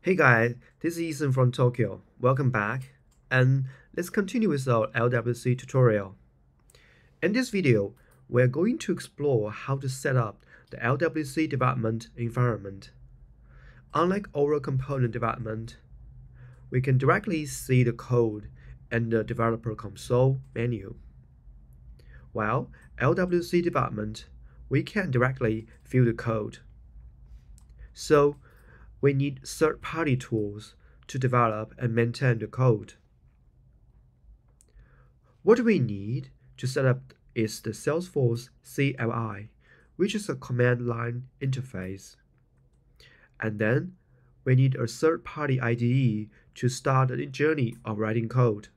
Hey guys, this is Ethan from Tokyo. Welcome back, and let's continue with our LWC tutorial. In this video, we're going to explore how to set up the LWC development environment. Unlike oral component development, we can directly see the code in the developer console menu. While LWC development, we can directly view the code. So, we need third-party tools to develop and maintain the code. What we need to set up is the Salesforce CLI, which is a command line interface. And then we need a third-party IDE to start the journey of writing code,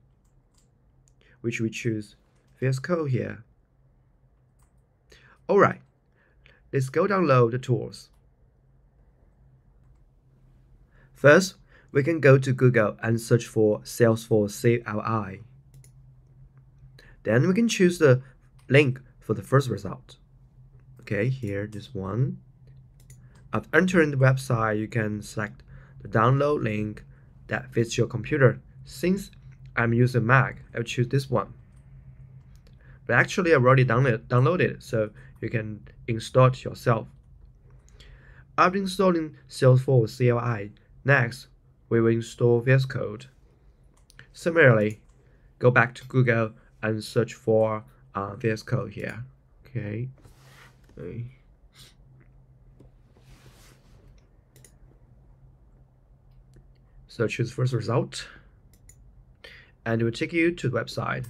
which we choose VS Code here. Alright, let's go download the tools. First, we can go to Google and search for Salesforce CLI. Then we can choose the link for the first result. Okay, here, this one. After entering the website, you can select the download link that fits your computer. Since I'm using Mac, I'll choose this one. But actually, I've already downloaded it, so you can install it yourself. After installing Salesforce CLI, next, we will install VS Code. Similarly, go back to Google and search for VS Code here. Okay. So choose first result, and it will take you to the website.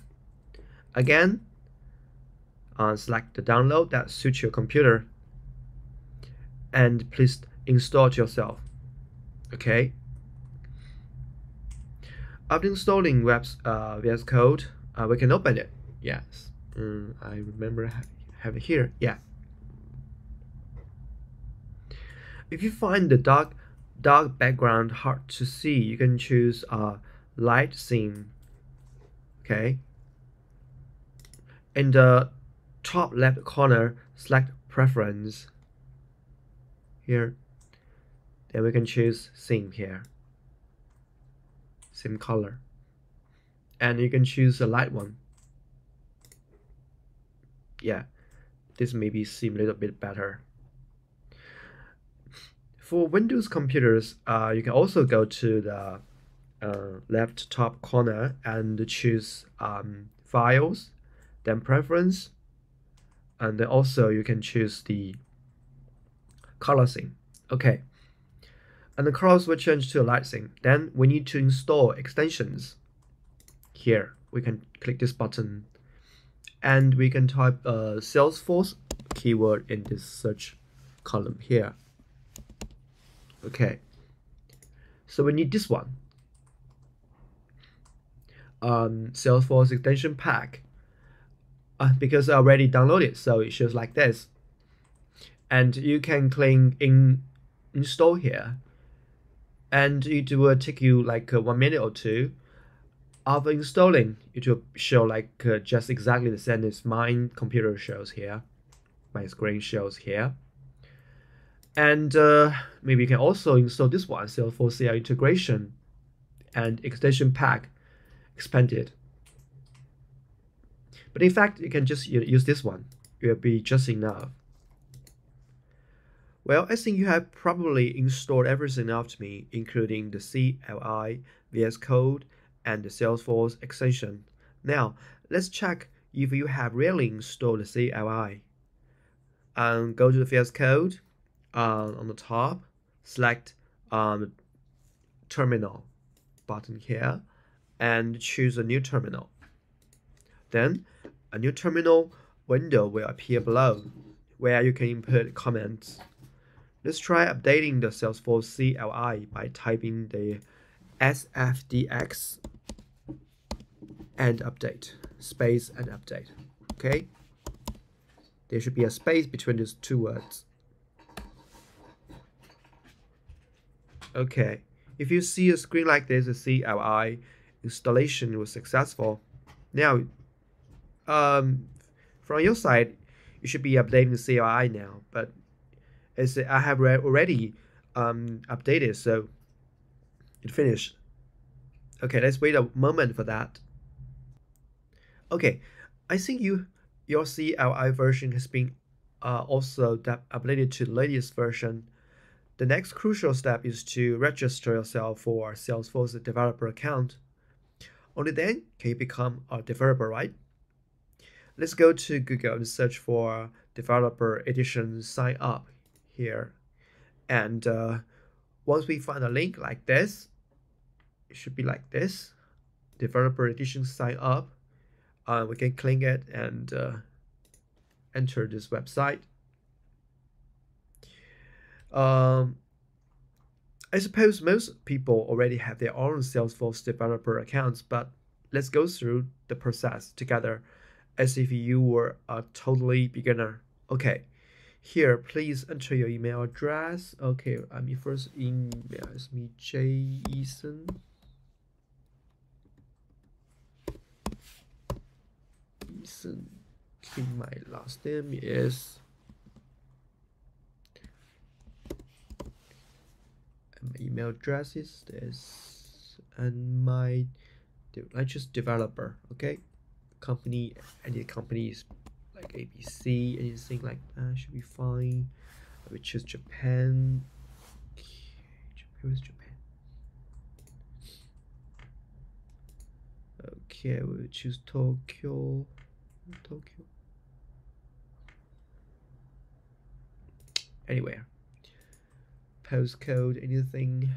Again, select the download that suits your computer, and please install it yourself. Okay. After installing VS Code, we can open it. Yes, I remember have it here. Yeah. If you find the dark background hard to see, you can choose light theme. Okay. In the top left corner, select preference. Here. Then we can choose theme here. Theme color. And you can choose a light one. Yeah, this maybe seem a little bit better. For Windows computers, you can also go to the left top corner and choose files, then preference, and then also you can choose the color theme. Okay. And the colors will change to a light theme. Then we need to install extensions. Here, we can click this button, and we can type Salesforce keyword in this search column here. Okay, so we need this one. Salesforce extension pack. Because I already downloaded, so it shows like this. And you can click install here. And it will take you like 1 minute or two. After installing, it will show like just exactly the same as my computer shows here. My screen shows here. And maybe you can also install this one, Salesforce CI integration and extension pack expanded. But in fact, you can just use this one. It will be just enough. Well, I think you have probably installed everything after me, including the CLI, VS Code, and the Salesforce extension. Now, let's check if you have really installed the CLI. Go to the VS Code on the top, select terminal button here, and choose a new terminal. Then, a new terminal window will appear below, where you can input comments. Let's try updating the Salesforce CLI by typing the sfdx and update, space and update. Okay? There should be a space between these two words. Okay, if you see a screen like this, the CLI installation was successful. Now, from your side, you should be updating the CLI now, but as I have already updated, so It finished. Okay, let's wait a moment for that. Okay, I think your CLI version has been also updated to the latest version. The next crucial step is to register yourself for Salesforce developer account. Only then can you become a developer, right? Let's go to Google and search for developer edition sign up here. And once we find a link like this, it should be like this, developer edition sign up. We can click it and enter this website. I suppose most people already have their own Salesforce developer accounts, but let's go through the process together as if you were a totally beginner. Okay, here, please enter your email address. Okay, my first email is me, Jason. Okay, my last name is, and my email address is this, and my, I just developer. Okay, company, any companies like ABC, anything like that should be fine. I will choose Japan. Where's Japan? Okay, I will choose Tokyo. Anywhere. Postcode, anything.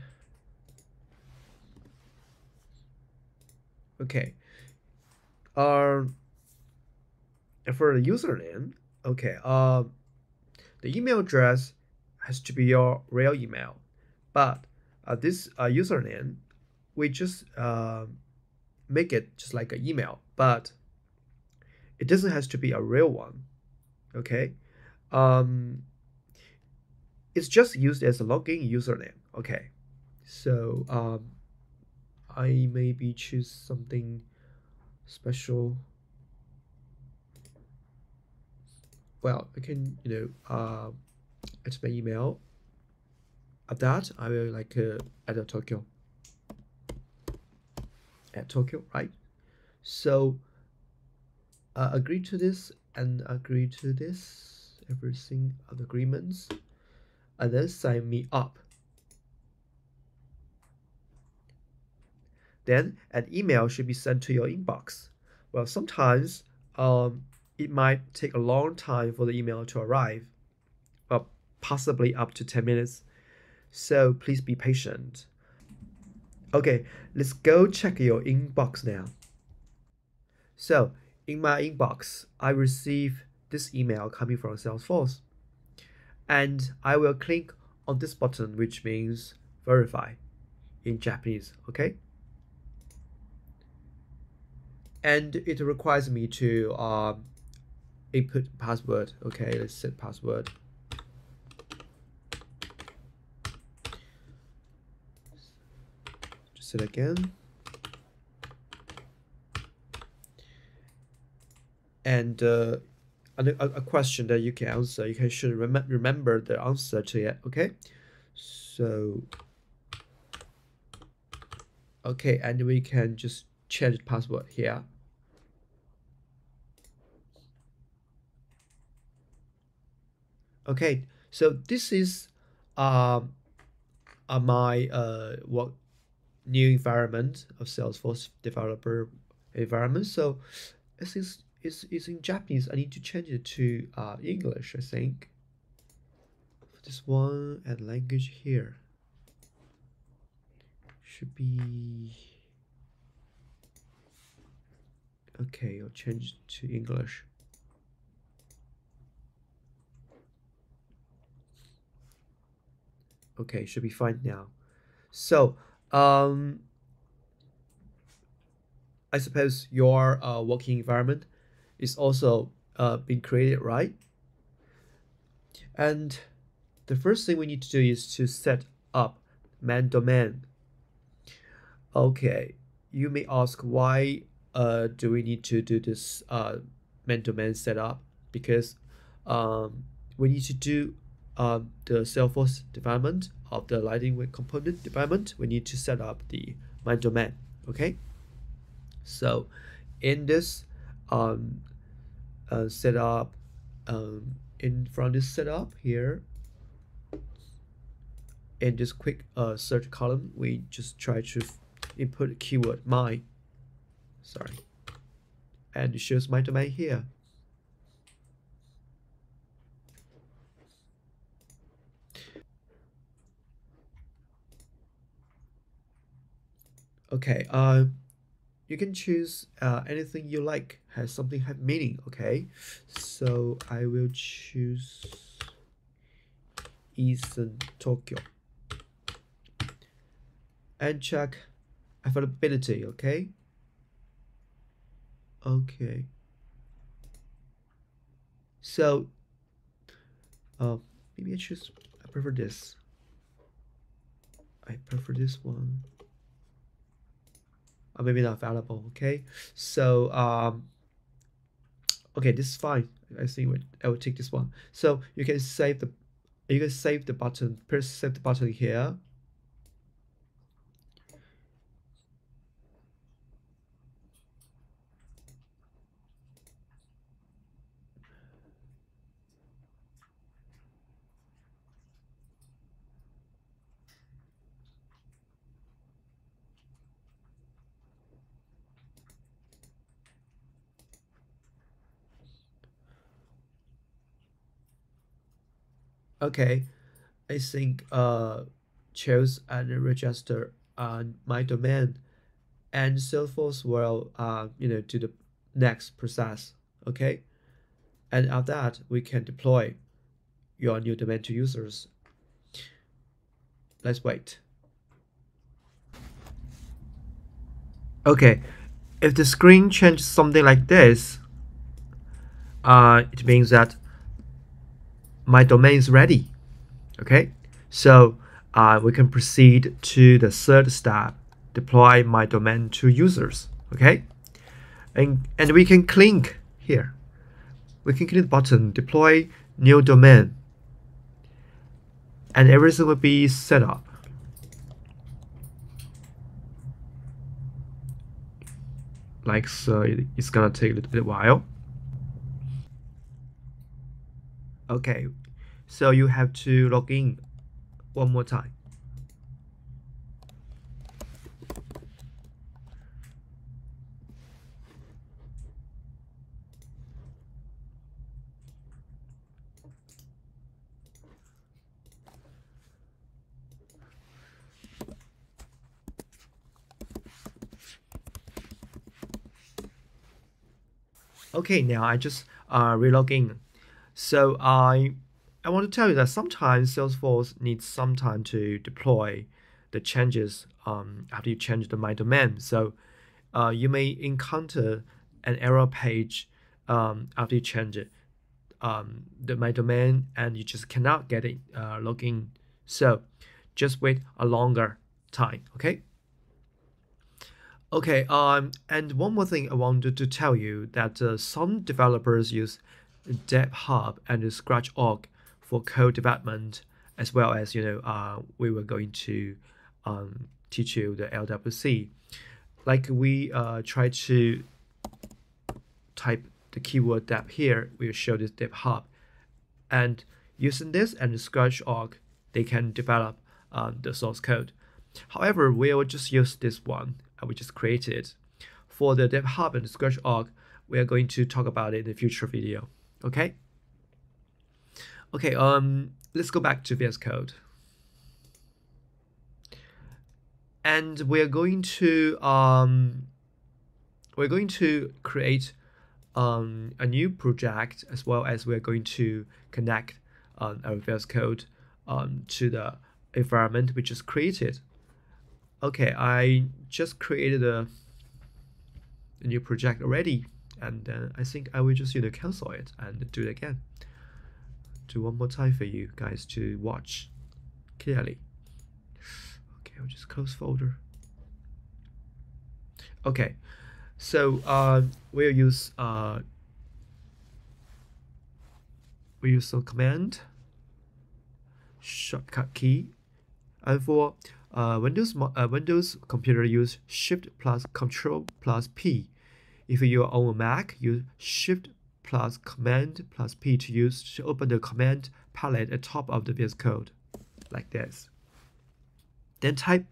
Okay. And for the username, okay, the email address has to be your real email, but this username, we just make it just like an email, but it doesn't have to be a real one. Okay, it's just used as a login username. Okay, so I maybe choose something special. Well, I can, it's my email. At that, I will like add a Tokyo. At Tokyo, right? So agree to this and agree to this, everything of agreements, and then sign me up. Then an email should be sent to your inbox. Well, sometimes it might take a long time for the email to arrive, possibly up to 10 minutes. So please be patient. Okay, let's go check your inbox now. So in my inbox, I receive this email coming from Salesforce. And I will click on this button, which means verify in Japanese, okay? And it requires me to input password. Okay, let's set password. Just set again. And a question that you can answer, you should remember the answer to it, okay? So, okay, and we can just change the password here. Okay, so this is my what new environment of Salesforce developer environment. So since it's in Japanese, I need to change it to English, I think. For this one, and language here should be okay. I'll change it to English. Okay, should be fine now. So, I suppose your working environment is also being created, right? And the first thing we need to do is to set up main domain. Okay, you may ask why do we need to do this main domain setup? Because we need to do the Salesforce development of the Lightning component development, we need to set up the My Domain. Okay, so in this setup, from this setup here, in this quick search column, we just try to input the keyword my, and it shows My Domain here. Okay, you can choose anything you like, has something have meaning. Okay, so I will choose Eastern Tokyo and check availability. Okay, so maybe I prefer this. I prefer this one. Maybe not available. Okay, so okay, this is fine. I think I will take this one. So you can save the button. Press save the button here. Okay, I think choose and register on My Domain, and Salesforce will do the next process. Okay, and after that we can deploy your new domain to users. Let's wait. Okay, if the screen changes something like this, it means that My Domain is ready. Okay, so we can proceed to the third step, deploy My Domain to users. Okay, and we can click here. We can click the button, deploy new domain, and everything will be set up. Like so, it's gonna take a little bit while. Okay, so you have to log in one more time. Okay, now I just relog in. So I want to tell you that sometimes Salesforce needs some time to deploy the changes after you change the My Domain. So you may encounter an error page after you change it, the My Domain, and you just cannot get it login. So just wait a longer time. Okay. Okay, and one more thing I wanted to tell you that some developers use DevHub and Scratch.org for code development, as well as we were going to teach you the LWC. Like we try to type the keyword dev here, we will show this DevHub, and using this and Scratch.org, they can develop the source code. However, we will just use this one we just created. For the DevHub and Scratch.org, we are going to talk about it in a future video. Okay. Okay. Let's go back to VS Code, and we're going to create a new project, as well as we're going to connect our VS Code to the environment we just created. Okay, I just created a new project already, and then I think I will just cancel it and do it again. Do one more time for you guys to watch clearly. Okay, I'll just close folder. Okay, so we'll use some command shortcut key. And for Windows computer, use Shift plus Control plus P. If you are on a Mac, use Shift plus Command plus P to open the command palette at the top of the VS Code, like this. Then type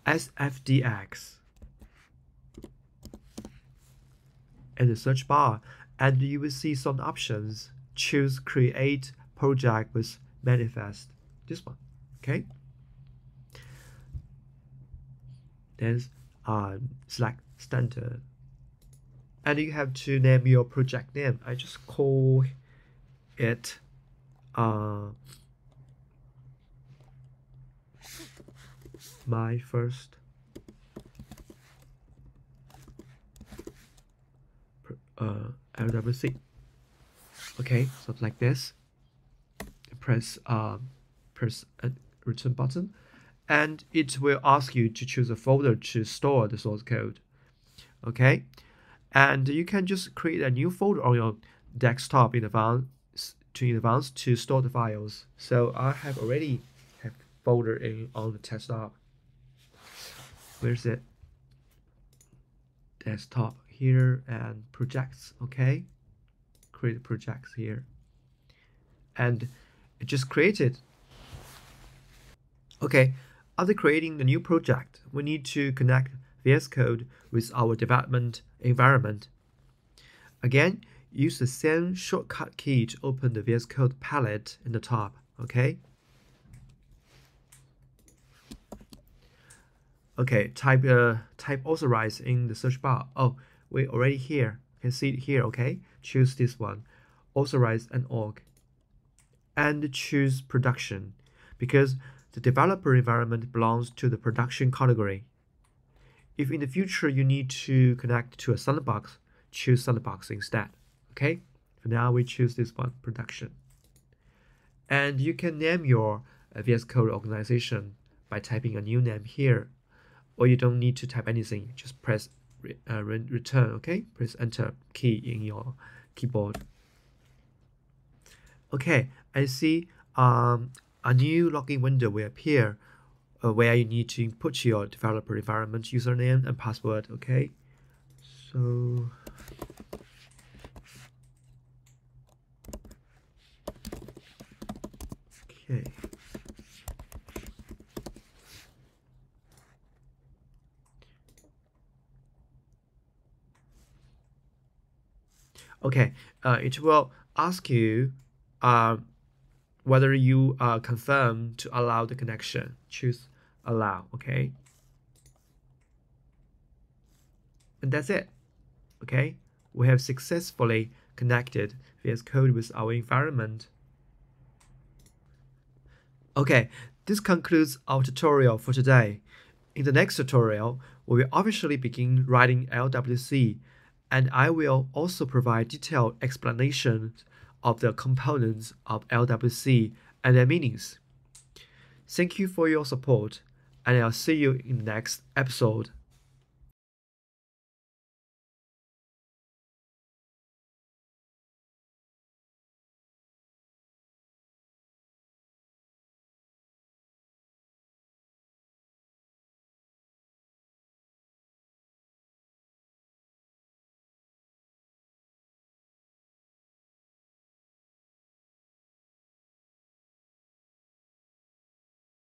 SFDX in the search bar, and you will see some options. Choose Create Project with Manifest. This one, okay? Then select Standard. And you have to name your project name. I just call it my first LWC. Okay, so like this. Press return button, and it will ask you to choose a folder to store the source code. Okay, and you can just create a new folder on your desktop in advance to store the files. So I have already have folder on the desktop. Where's it? Desktop here and projects. Okay, create projects here, and it just created. Okay, after creating the new project, we need to connect VS Code with our development environment. Again, use the same shortcut key to open the VS Code palette in the top. Okay. Okay, type authorize in the search bar. Oh, we already here. You can see it here. Okay, choose this one, authorize and org, and choose production, because the developer environment belongs to the production category. If in the future you need to connect to a sandbox, choose sandbox instead. Okay, for now we choose this one, production. And you can name your VS Code organization by typing a new name here, or you don't need to type anything, just press return. Okay, press enter key in your keyboard. Okay, I see a new login window will appear where you need to input your developer environment username and password. Okay, so okay. Okay, it will ask you whether you confirm to allow the connection. Choose allow. Okay, and that's it. Okay, we have successfully connected VS Code with our environment. Okay, this concludes our tutorial for today. In the next tutorial, we will officially begin writing LWC, and I will also provide detailed explanations of the components of LWC and their meanings. Thank you for your support, and I'll see you in the next episode.